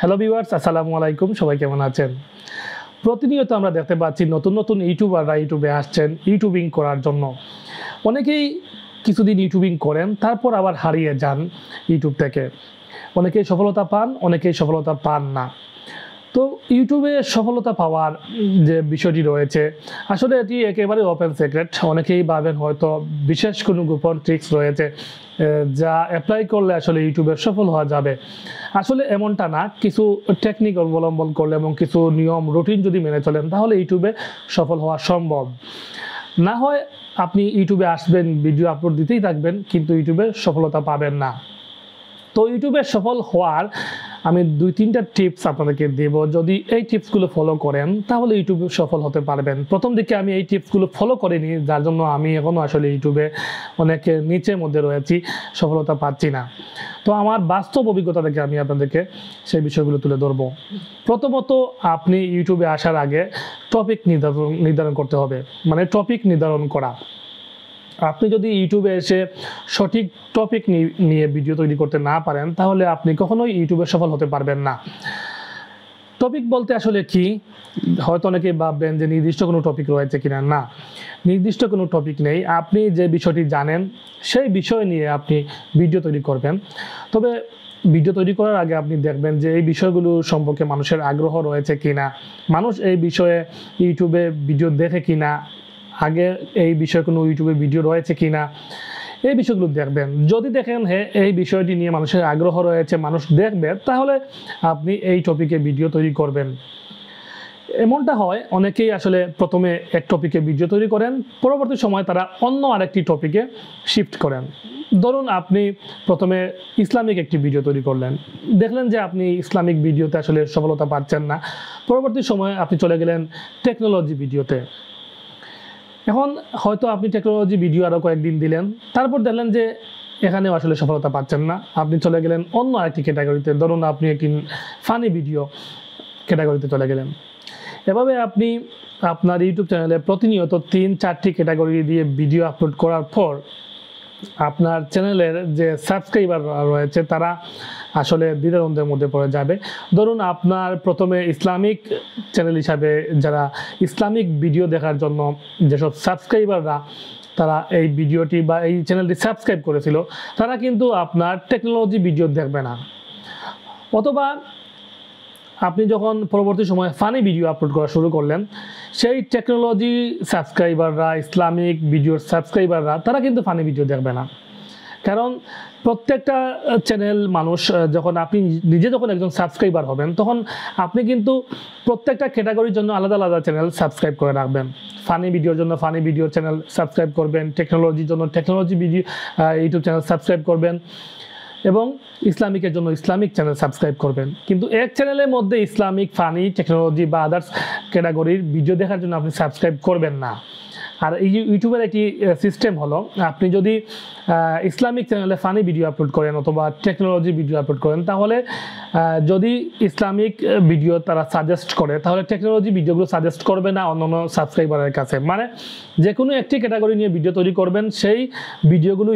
Hello viewers, আসসালামু আলাইকুম। সবাই কেমন আছেন? প্রতিনিয়ত আমরা দেখতে পাচ্ছি নতুন নতুন ইউটিউবাররা ইউটিউবে আসছেন ইউটিউবিং করার জন্য। অনেকেই কিছুদিন ইউটিউবিং করেন, তারপর আবার হারিয়ে যান ইউটিউব থেকে। অনেকেই সফলতা পান, অনেকেই সফলতা পান না। তো ইউটিউবে সফলতা পাওয়ার যে বিষয়টি রয়েছে, আসলে এটি একেবারে ওপেন সিক্রেট। অনেকেই ভাবেন হয়তো বিশেষ কোনো গোপন ট্রিক্স রয়েছে যা অ্যাপ্লাই করলে আসলে ইউটিউবে সফল হওয়া যাবে। আসলে এমনটা না। কিছু টেকনিক অবলম্বন করলে এবং কিছু নিয়ম রুটিন যদি মেনে চলেন তাহলে ইউটিউবে সফল হওয়া সম্ভব। না হয় আপনি ইউটিউবে আসবেন, ভিডিও আপলোড দিতেই থাকবেন, কিন্তু ইউটিউবে সফলতা পাবেন না। তো ইউটিউবে সফল হওয়ার আমি 2-3টা টিপস আপনাদেরকে দেব। যদি এই টিপসগুলো ফলো করেন তাহলে ইউটিউবে সফল হতে পারবেন। প্রথম দিকে আমি এই টিপসগুলো ফলো করিনি, যার জন্য আমি এখনও আসলে ইউটিউবে অনেক নিচের মধ্যে রয়েছি, সফলতা পাচ্ছি না। তো আমার বাস্তব অভিজ্ঞতা থেকে আমি আপনাদেরকে সেই বিষয়গুলো তুলে ধরবো। প্রথমত, আপনি ইউটিউবে আসার আগে টপিক নির্ধারণ করতে হবে, মানে টপিক নির্ধারণ করা। আপনি যদি ইউটিউবে এসে সঠিক টপিক নিয়ে ভিডিও তৈরি করতে না পারেন তাহলে আপনি কখনোই ইউটিউবে সফল হতে পারবেন না। টপিক বলতে আসলে কি? হয়তো অনেকে ভাববেন যে নির্দিষ্ট কোনো টপিক রয়েছে কিনা। না, নির্দিষ্ট কোনো টপিক নেই। আপনি যে বিষয়টি জানেন সেই বিষয় নিয়ে আপনি ভিডিও তৈরি করবেন। তবে ভিডিও তৈরি করার আগে আপনি দেখবেন যে এই বিষয়গুলো সম্পর্কে মানুষের আগ্রহ রয়েছে কিনা, মানুষ এই বিষয়ে ইউটিউবে ভিডিও দেখে কিনা, আগে এই বিষয়ে কোনো ইউটিউবে ভিডিও রয়েছে কিনা, এই বিষয়গুলো দেখবেন। যদি দেখেন হ্যাঁ এই বিষয়টি নিয়ে মানুষের আগ্রহ রয়েছে, মানুষ দেখবে, তাহলে আপনি এই টপিকে ভিডিও তৈরি করবেন। এমনটা হয়, অনেকেই আসলে প্রথমে এক টপিকে ভিডিও তৈরি করেন, পরবর্তী সময় তারা অন্য আরেকটি টপিকে শিফট করেন। ধরুন আপনি প্রথমে ইসলামিক একটি ভিডিও তৈরি করলেন, দেখলেন যে আপনি ইসলামিক ভিডিওতে আসলে সফলতা পাচ্ছেন না, পরবর্তী সময়ে আপনি চলে গেলেন টেকনোলজি ভিডিওতে। এখন হয়তো আপনি টেকনোলজি ভিডিও আরও কয়েকদিন দিলেন, তারপর দেখলেন যে এখানেও আসলে সফলতা পাচ্ছেন না, আপনি চলে গেলেন অন্য আরেকটি ক্যাটাগরিতে। ধরুন আপনি একটি ফানি ভিডিও ক্যাটাগরিতে চলে গেলেন। এভাবে আপনি আপনার ইউটিউব চ্যানেলে প্রতিনিয়ত 3-4টি ক্যাটাগরি দিয়ে ভিডিও আপলোড করার পর আপনার চ্যানেলের যে সাবস্ক্রাইবার রয়েছে তারা আসলে দ্বিধাদ্বন্দ্বের মধ্যে পড়ে যাবে। ধরুন আপনার প্রথমে ইসলামিক চ্যানেল হিসাবে যারা ইসলামিক ভিডিও দেখার জন্য যেসব সাবস্ক্রাইবাররা তারা এই ভিডিওটি বা এই চ্যানেলটি সাবস্ক্রাইব করেছিল, তারা কিন্তু আপনার টেকনোলজি ভিডিও দেখবে না। অথবা আপনি যখন পরবর্তী সময়ে ফানি ভিডিও আপলোড করা শুরু করলেন, সেই টেকনোলজি সাবস্ক্রাইবাররা, ইসলামিক ভিডিওর সাবস্ক্রাইবাররা তারা কিন্তু ফানি ভিডিও দেখবে না। কারণ প্রত্যেকটা চ্যানেল মানুষ যখন আপনি নিজে যখন একজন সাবস্ক্রাইবার হবেন, তখন আপনি কিন্তু প্রত্যেকটা ক্যাটাগরির জন্য আলাদা আলাদা চ্যানেল সাবস্ক্রাইব করে রাখবেন। ফানি ভিডিওর জন্য ফানি ভিডিও চ্যানেল সাবস্ক্রাইব করবেন, টেকনোলজির জন্য technology video YouTube channel subscribe করবেন, এবং ইসলামিকের জন্য ইসলামিক চ্যানেল সাবস্ক্রাইব করবেন। কিন্তু এক চ্যানেলের মধ্যে ইসলামিক, ফানি, টেকনোলজি বা আদার্স ক্যাটাগরির ভিডিও দেখার জন্য আপনি সাবস্ক্রাইব করবেন না। আর এই ইউটিউবের একটি সিস্টেম হলো, আপনি যদি ইসলামিক চ্যানেলে ফানি ভিডিও আপলোড করেন অথবা টেকনোলজি ভিডিও আপলোড করেন, তাহলে যদি ইসলামিক ভিডিও তারা সাজেস্ট করে, তাহলে টেকনোলজি ভিডিওগুলো সাজেস্ট করবে না অন্য অন্য সাবস্ক্রাইবারের কাছে। মানে যে কোনো একটি ক্যাটাগরি নিয়ে ভিডিও তৈরি করবেন, সেই ভিডিওগুলো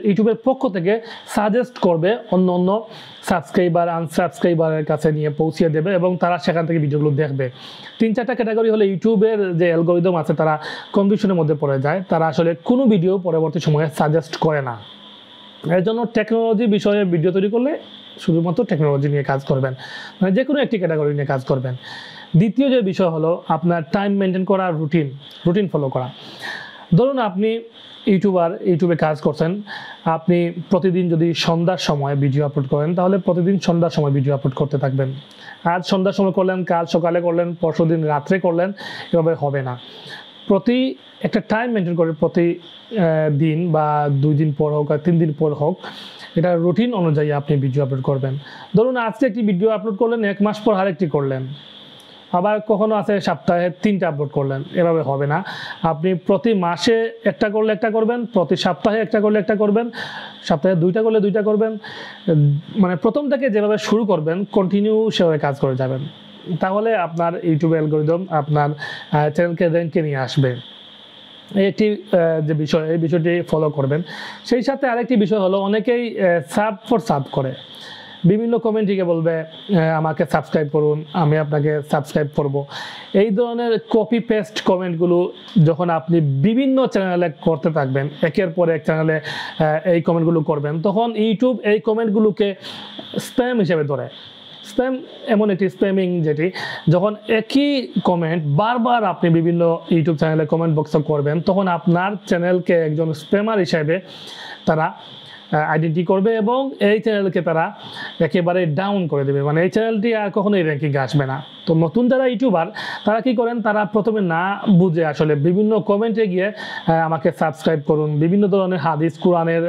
ইউটিউবের পক্ষ থেকে সাজেস্ট করবে অন্য অন্য সাবস্ক্রাইবার, আনসাবস্ক্রাইবারের কাছে নিয়ে পৌঁছিয়ে দেবে এবং তারা সেখান থেকে ভিডিওগুলো দেখবে। 3-4টা ক্যাটাগরি হলে ইউটিউবের যে অ্যালগরিদম আছে তারা কনফিউশনের মধ্যে পড়ে যায়, তারা আসলে কোনো ভিডিও পরবর্তী সময়ে সাজেস্ট করে না। এর জন্য টেকনোলজি বিষয়ে ভিডিও তৈরি করলে শুধুমাত্র টেকনোলজি নিয়ে কাজ করবেন, মানে যে কোনো একটি ক্যাটাগরি নিয়ে কাজ করবেন। দ্বিতীয় যে বিষয় হলো আপনার টাইম মেনটেন করা, রুটিন ফলো করা। ধরুন আপনি ইউটিউবে কাজ করছেন, আপনি প্রতিদিন যদি সন্ধ্যার সময় ভিডিও আপলোড করেন, তাহলে প্রতিদিন সন্ধ্যার সময় ভিডিও আপলোড করতে থাকবেন। আজ সন্ধ্যার সময় করলেন, কাল সকালে করলেন, পরশুদিন রাত্রে করলেন, এভাবে হবে না। প্রতি একটা টাইম মেনটেন করে প্রতি দিন বা 2 দিন পর হোক আর 3 দিন পর হোক, এটা রুটিন অনুযায়ী আপনি ভিডিও আপলোড করবেন। ধরুন আজকে একটি ভিডিও আপলোড করলেন, 1 মাস পর আরেকটি করলেন, আবার কখনো আছে সপ্তাহে 3টা আপলোড করলেন, এভাবে হবে না। আপনি প্রতি মাসে একটা করলে একটা করবেন, প্রতি সপ্তাহে একটা করলে একটা করবেন, সপ্তাহে 2টা করলে 2টা করবেন। মানে প্রথম থেকে যেভাবে শুরু করবেন কন্টিনিউ সেভাবে কাজ করে যাবেন, তাহলে আপনার ইউটিউব অ্যালগরিদম আপনার চ্যানেলকে র্যাঙ্কে নিয়ে আসবে। একটি যে বিষয়, এই বিষয়টি ফলো করবেন। সেই সাথে আরেকটি বিষয় হলো, অনেকেই সাব ফর সাব করে। বিভিন্ন কমেন্ট থেকে বলবে আমাকে সাবস্ক্রাইব করুন, আমি আপনাকে সাবস্ক্রাইব করব। এই ধরনের কপি পেস্ট কমেন্টগুলো যখন আপনি বিভিন্ন চ্যানেলে করতে থাকবেন, একের পর এক চ্যানেলে এই কমেন্টগুলো করবেন, তখন ইউটিউব এই কমেন্টগুলোকে স্প্যাম হিসেবে ধরে। স্প্যাম এমন একটি স্প্যামিং যেটি যখন একই কমেন্ট বারবার আপনি বিভিন্ন ইউটিউব চ্যানেলে কমেন্ট বক্সে করবেন, তখন আপনার চ্যানেলকে একজন স্প্যামার হিসেবে তারা আইডেন্টি করবে এবং এই চ্যানেলকে তারা একেবারে ডাউন করে দেবে, মানে এই চ্যানেলটি আর কখনোই র্যাঙ্কিংয়ে আসবে না। তো নতুন যারা ইউটিউবার তারা কি করেন, তারা প্রথমে না বুঝে আসলে বিভিন্ন কমেন্টে গিয়ে আমাকে সাবস্ক্রাইব করুন, বিভিন্ন ধরনের হাদিস কোরআনের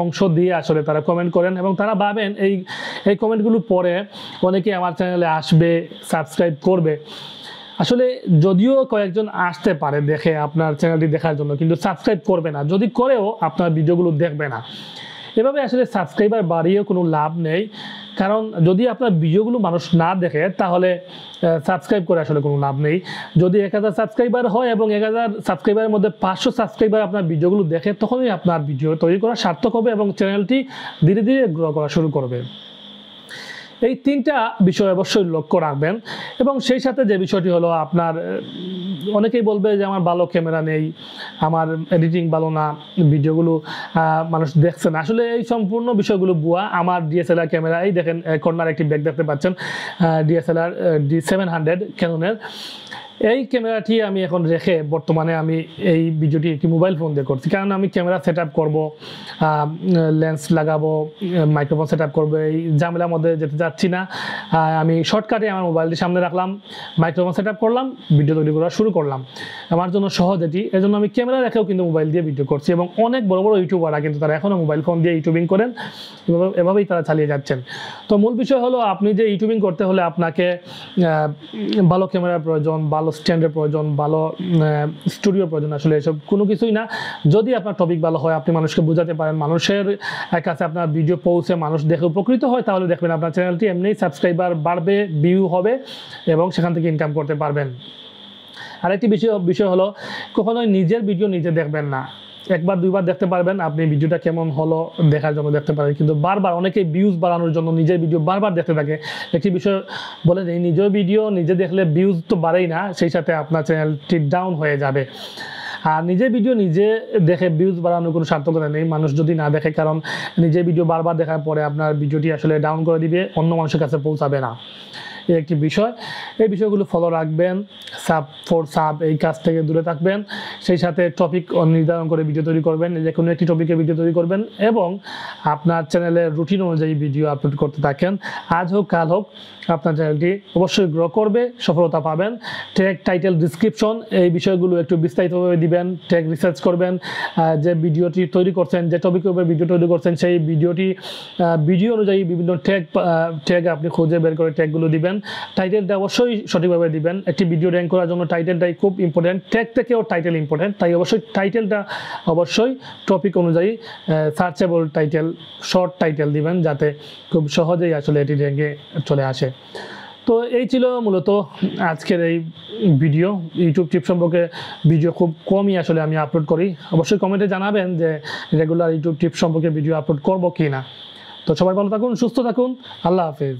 অংশ দিয়ে আসলে তারা কমেন্ট করেন এবং তারা ভাবেন এই কমেন্টগুলো পড়ে অনেকে আমার চ্যানেলে আসবে, সাবস্ক্রাইব করবে। আসলে যদিও কয়েকজন আসতে পারে দেখে আপনার চ্যানেলটি দেখার জন্য, কিন্তু সাবস্ক্রাইব করবে না, যদি করেও আপনার ভিডিওগুলো দেখবে না। এভাবে আসলে সাবস্ক্রাইবার বাড়িয়েও কোনো লাভ নেই, কারণ যদি আপনার ভিডিওগুলো মানুষ না দেখে তাহলে সাবস্ক্রাইব করে আসলে কোনো লাভ নেই। যদি 1000 সাবস্ক্রাইবার হয় এবং 1000 সাবস্ক্রাইবারের মধ্যে 500 সাবস্ক্রাইবার আপনার ভিডিওগুলো দেখে, তখনই আপনার ভিডিও তৈরি করা সার্থক হবে এবং চ্যানেলটি ধীরে ধীরে গ্রো করা শুরু করবে। এই তিনটা বিষয় অবশ্যই লক্ষ্য রাখবেন। এবং সেই সাথে যে বিষয়টি হলো, আপনার অনেকেই বলবে যে আমার ভালো ক্যামেরা নেই, আমার এডিটিং ভালো না, ভিডিওগুলো মানুষ দেখছে না। আসলে এই সম্পূর্ণ বিষয়গুলো ভুয়া। আমার ডিএসএলআর ক্যামেরা, এই দেখেন কর্নার একটি ব্যাগ দেখতে পাচ্ছেন, ডিএসএলআর D700 ক্যাননের। এই ক্যামেরাটি আমি এখন রেখে বর্তমানে আমি এই ভিডিওটি একটি মোবাইল ফোন দিয়ে করছি, কারণ আমি ক্যামেরা সেট আপ করবো, লেন্স লাগাবো, মাইক্রোফোন সেট আপ করবো, এই ঝামেলার মধ্যে যেতে যাচ্ছি না। আমি শর্টকাটে আমার মোবাইলটি সামনে রাখলাম, মাইক্রোফোন সেট আপ করলাম, ভিডিও তৈরি করা শুরু করলাম। আমার জন্য সহজ এটি, এজন্য আমি ক্যামেরা রেখেও কিন্তু মোবাইল দিয়ে ভিডিও করছি। এবং অনেক বড় বড় ইউটিউবাররা কিন্তু তারা এখনও মোবাইল ফোন দিয়ে ইউটিউবিং করেন, এভাবেই তারা চালিয়ে যাচ্ছেন। তো মূল বিষয় হলো, আপনি যে ইউটিউবিং করতে হলে আপনাকে ভালো ক্যামেরার প্রয়োজন, ভালো স্ট্যান্ডের প্রয়োজন, ভালো স্টুডিওর প্রয়োজন। আসলে এসব কোনো কিছুই না। যদি আপনার টপিক ভালো হয়, আপনি মানুষকে বোঝাতে পারেন, মানুষের কাছে আপনার ভিডিও পৌঁছে মানুষ দেখে উপকৃত হয়, তাহলে দেখবেন আপনার চ্যানেলটি এমনিই সাবস্ক্রাইবার বাড়বে, ভিউ হবে এবং সেখান থেকে ইনকাম করতে পারবেন। আরেকটি বিষয় হলো, কখনোই নিজের ভিডিও নিজে দেখবেন না। একবার দুইবার দেখতে পারবেন, আপনি ভিডিওটা কেমন হলো দেখার জন্য দেখতে পারেন, কিন্তু বারবার অনেকেই ভিউজ বাড়ানোর জন্য নিজের ভিডিও বারবার দেখতে থাকে। একটি বিষয় বলে যে নিজের ভিডিও নিজে দেখলে ভিউজ তো বাড়েই না, সেই সাথে আপনার চ্যানেলটি ডাউন হয়ে যাবে। আর নিজের ভিডিও নিজে দেখে ভিউজ বাড়ানোর কোনো সার্থকতা নেই মানুষ যদি না দেখে, কারণ নিজের ভিডিও বারবার দেখার পরে আপনার ভিডিওটি আসলে ডাউন করে দিবে, অন্য মানুষের কাছে পৌঁছাবে না। এই একটি বিষয়, এই বিষয়গুলো ফলো রাখবেন। সাব এই কাজ থেকে দূরে থাকবেন। সেই সাথে টপিক নির্ধারণ করে ভিডিও তৈরি করবেন, যে কোনো একটি টপিকে ভিডিও তৈরি করবেন এবং আপনার চ্যানেলের রুটিন অনুযায়ী ভিডিও আপলোড করতে থাকেন। আজ হোক কাল হোক আপনার চ্যানেলটি অবশ্যই গ্রো করবে, সফলতা পাবেন। ট্যাগ, টাইটেল, ডিসক্রিপশন এই বিষয়গুলো একটু বিস্তারিতভাবে দিবেন। ট্যাগ রিসার্চ করবেন, যে ভিডিওটি তৈরি করছেন, যে টপিকের উপর ভিডিও তৈরি করছেন, সেই ভিডিও অনুযায়ী বিভিন্ন ট্যাগ আপনি খুঁজে বের করে ট্যাগগুলো দিবেন। টাইটেলটা অবশ্যই সঠিকভাবে দিবেন। একটি ভিডিও র্যাঙ্ক করার জন্য টাইটেলটাই খুব ইম্পর্টেন্ট, ট্যাগ থেকেও টাইটেল ইম্পর্টেন্ট। তাই অবশ্যই টাইটেলটা অবশ্যই টপিক অনুযায়ী সার্চেবল টাইটেল, শর্ট টাইটেল দিবেন, যাতে খুব সহজেই আসলে এটি র্যাঙ্কে চলে আসে। তো এই ছিল মূলত আজকের এই ভিডিও। ইউটিউব টিপ সম্পর্কে ভিডিও খুব কমই আসলে আমি আপলোড করি। অবশ্যই কমেন্টে জানাবেন যে রেগুলার ইউটিউব টিপ সম্পর্কে ভিডিও আপলোড করব কি না। তো সবাই ভালো থাকুন, সুস্থ থাকুন, আল্লাহ হাফেজ।